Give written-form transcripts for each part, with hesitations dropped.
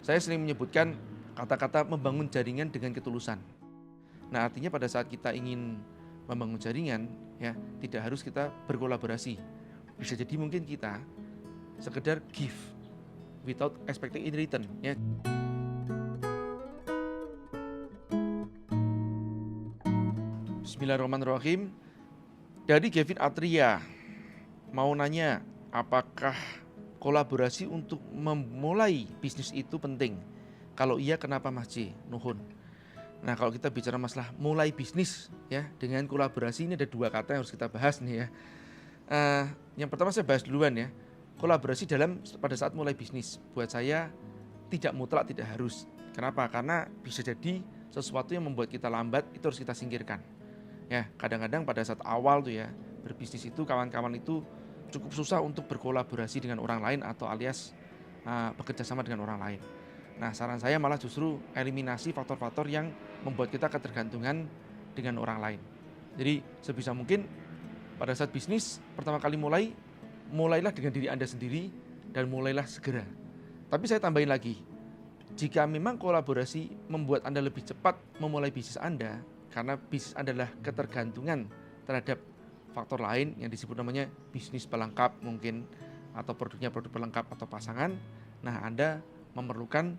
Saya sering menyebutkan kata-kata membangun jaringan dengan ketulusan. Nah, artinya pada saat kita ingin membangun jaringan, ya, tidak harus kita berkolaborasi. Bisa jadi mungkin kita sekedar give without expecting in return, ya. Bismillahirrahmanirrahim. Dari Gavin Atria mau nanya, apakah kolaborasi untuk memulai bisnis itu penting? Kalau iya, kenapa Mas J? Nuhun. Nah, kalau kita bicara masalah mulai bisnis, ya, dengan kolaborasi, ini ada dua kata yang harus kita bahas nih, ya. Yang pertama saya bahas duluan, ya. Kolaborasi pada saat mulai bisnis, buat saya tidak mutlak, tidak harus. Kenapa? Karena bisa jadi sesuatu yang membuat kita lambat itu harus kita singkirkan. Ya, kadang-kadang pada saat awal tuh, ya, berbisnis itu kawan-kawan itu cukup susah untuk berkolaborasi dengan orang lain atau alias bekerja sama dengan orang lain. Nah, saran saya malah justru eliminasi faktor-faktor yang membuat kita ketergantungan dengan orang lain. Jadi sebisa mungkin pada saat bisnis pertama kali mulailah dengan diri Anda sendiri dan mulailah segera. Tapi saya tambahin lagi, jika memang kolaborasi membuat Anda lebih cepat memulai bisnis Anda, karena bisnis adalah ketergantungan terhadap faktor lain yang disebut namanya bisnis pelengkap mungkin, atau produknya produk pelengkap atau pasangan. Nah, Anda memerlukan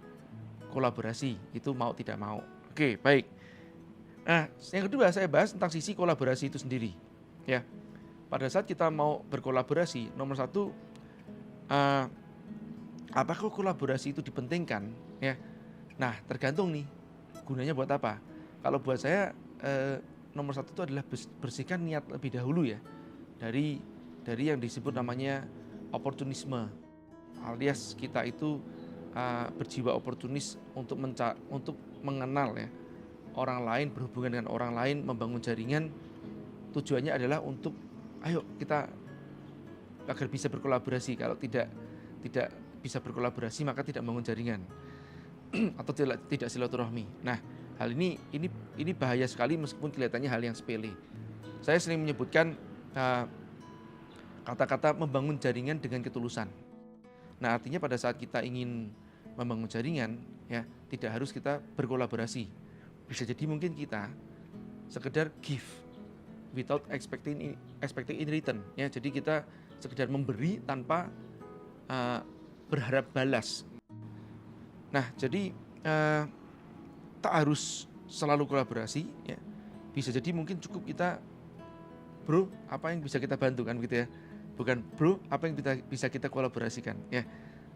kolaborasi, itu mau tidak mau. Oke, baik. Nah, yang kedua saya bahas tentang sisi kolaborasi itu sendiri. Ya, pada saat kita mau berkolaborasi, nomor satu, apakah kolaborasi itu dipentingkan? Ya, nah tergantung nih gunanya buat apa. Kalau buat saya nomor satu itu adalah bersihkan niat lebih dahulu, ya, dari yang disebut namanya oportunisme, alias kita itu berjiwa oportunis untuk mengenal, ya, orang lain, berhubungan dengan orang lain, membangun jaringan. Tujuannya adalah untuk ayo kita agar bisa berkolaborasi. Kalau tidak bisa berkolaborasi maka tidak membangun jaringan atau tidak silaturahmi. Nah, hal ini bahaya sekali meskipun kelihatannya hal yang sepele. Saya sering menyebutkan kata-kata membangun jaringan dengan ketulusan. Nah, artinya pada saat kita ingin membangun jaringan, ya, tidak harus kita berkolaborasi. Bisa jadi mungkin kita sekedar give without expecting in return, ya. Jadi kita sekedar memberi tanpa berharap balas. Nah, jadi tak harus selalu kolaborasi, ya. Bisa jadi mungkin cukup kita, bro, apa yang bisa kita bantu, kan gitu, ya. Bukan bro, apa yang bisa kita kolaborasikan, ya.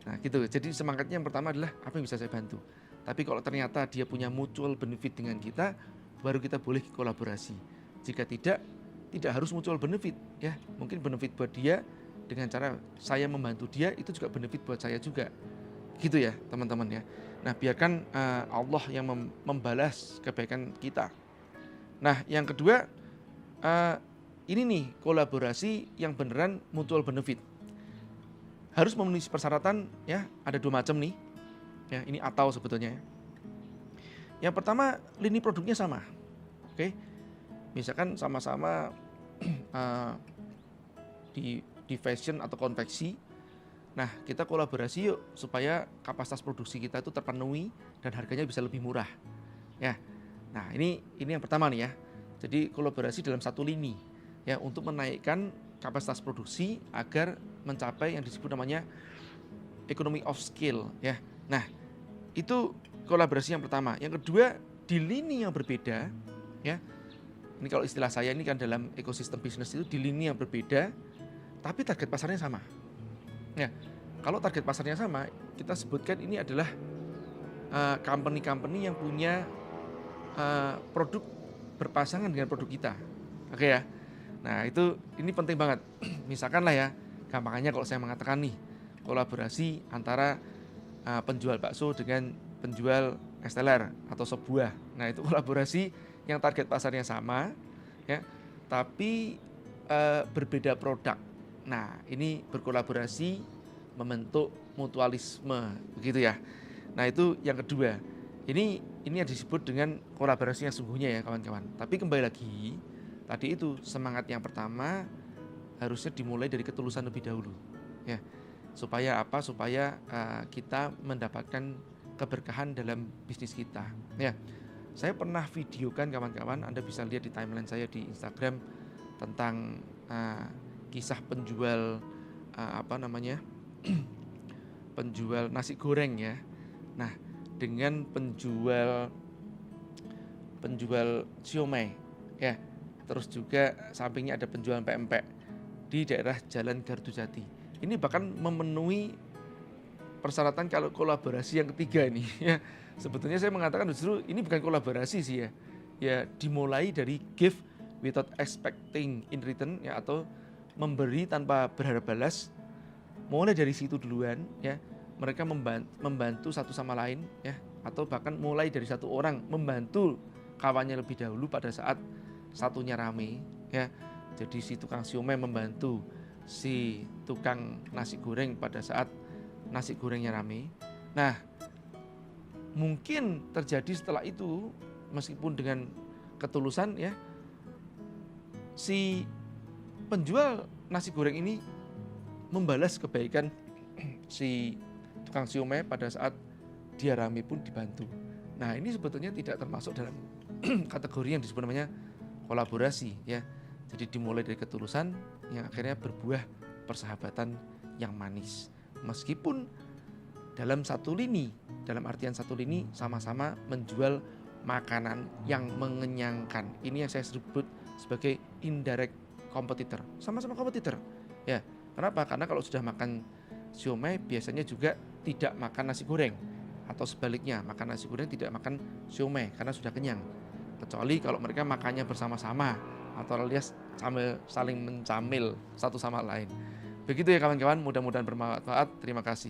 Nah, gitu. Jadi semangatnya yang pertama adalah apa yang bisa saya bantu. Tapi kalau ternyata dia punya mutual benefit dengan kita, baru kita boleh kolaborasi. Jika tidak harus mutual benefit, ya. Mungkin benefit buat dia dengan cara saya membantu dia, itu juga benefit buat saya juga. Gitu, ya, teman-teman, ya. Nah, biarkan Allah yang membalas kebaikan kita. Nah, yang kedua, ini nih kolaborasi yang beneran mutual benefit. Harus memenuhi persyaratan, ya. Ada dua macam nih, ya. Ini atau sebetulnya, ya. Yang pertama, lini produknya sama. Oke. Misalkan sama-sama di fashion atau konveksi. Nah, kita kolaborasi yuk supaya kapasitas produksi kita itu terpenuhi dan harganya bisa lebih murah, ya. Nah, ini yang pertama nih, ya. Jadi kolaborasi dalam satu lini, ya, untuk menaikkan kapasitas produksi agar mencapai yang disebut namanya economy of scale, ya. Nah, itu kolaborasi yang pertama. Yang kedua, di lini yang berbeda, ya. Ini kalau istilah saya ini kan dalam ekosistem bisnis itu di lini yang berbeda, tapi target pasarnya sama. Ya, kalau target pasarnya sama, kita sebutkan ini adalah company-company yang punya produk berpasangan dengan produk kita. Oke, ya. Nah, ini penting banget. Misalkan lah, ya, gampangnya kalau saya mengatakan nih, kolaborasi antara penjual bakso dengan penjual es teler atau sebuah. Nah, itu kolaborasi yang target pasarnya sama, ya, tapi berbeda produk. Nah, ini berkolaborasi membentuk mutualisme, begitu, ya. Nah, itu yang kedua. Ini yang disebut dengan kolaborasi yang sungguhnya, ya, kawan-kawan. Tapi kembali lagi, tadi itu semangat yang pertama harusnya dimulai dari ketulusan lebih dahulu, ya. Supaya apa? Supaya kita mendapatkan keberkahan dalam bisnis kita. Ya, saya pernah videokan kawan-kawan, Anda bisa lihat di timeline saya di Instagram tentang kisah penjual penjual nasi goreng ya. Nah, dengan penjual siomay ya. Terus juga sampingnya ada penjual pempek di daerah Jalan Gardujati. Ini bahkan memenuhi persyaratan kalau kolaborasi yang ketiga ini ya. Sebetulnya saya mengatakan justru ini bukan kolaborasi sih ya. Ya dimulai dari give without expecting in return ya, atau memberi tanpa berharap balas. Mulai dari situ duluan ya. Mereka membantu satu sama lain ya, atau bahkan mulai dari satu orang membantu kawannya lebih dahulu pada saat satunya rame ya. Jadi si tukang siomay membantu si tukang nasi goreng pada saat nasi gorengnya rame. Nah, mungkin terjadi setelah itu, meskipun dengan ketulusan ya, si penjual nasi goreng ini membalas kebaikan si tukang siomay pada saat dia rame pun dibantu. Nah, ini sebetulnya tidak termasuk dalam kategori yang disebut namanya kolaborasi ya. Jadi dimulai dari ketulusan yang akhirnya berbuah persahabatan yang manis. Meskipun dalam satu lini, dalam artian satu lini sama-sama menjual makanan yang mengenyangkan. Ini yang saya sebut sebagai indirect competitor. Sama-sama kompetitor. Ya, kenapa? Karena kalau sudah makan siomay biasanya juga tidak makan nasi goreng, atau sebaliknya, makan nasi goreng tidak makan siomay karena sudah kenyang. Kecuali kalau mereka makannya bersama-sama atau alias sambil saling mencamil satu sama lain. Begitu ya kawan-kawan, mudah-mudahan bermanfaat. Terima kasih.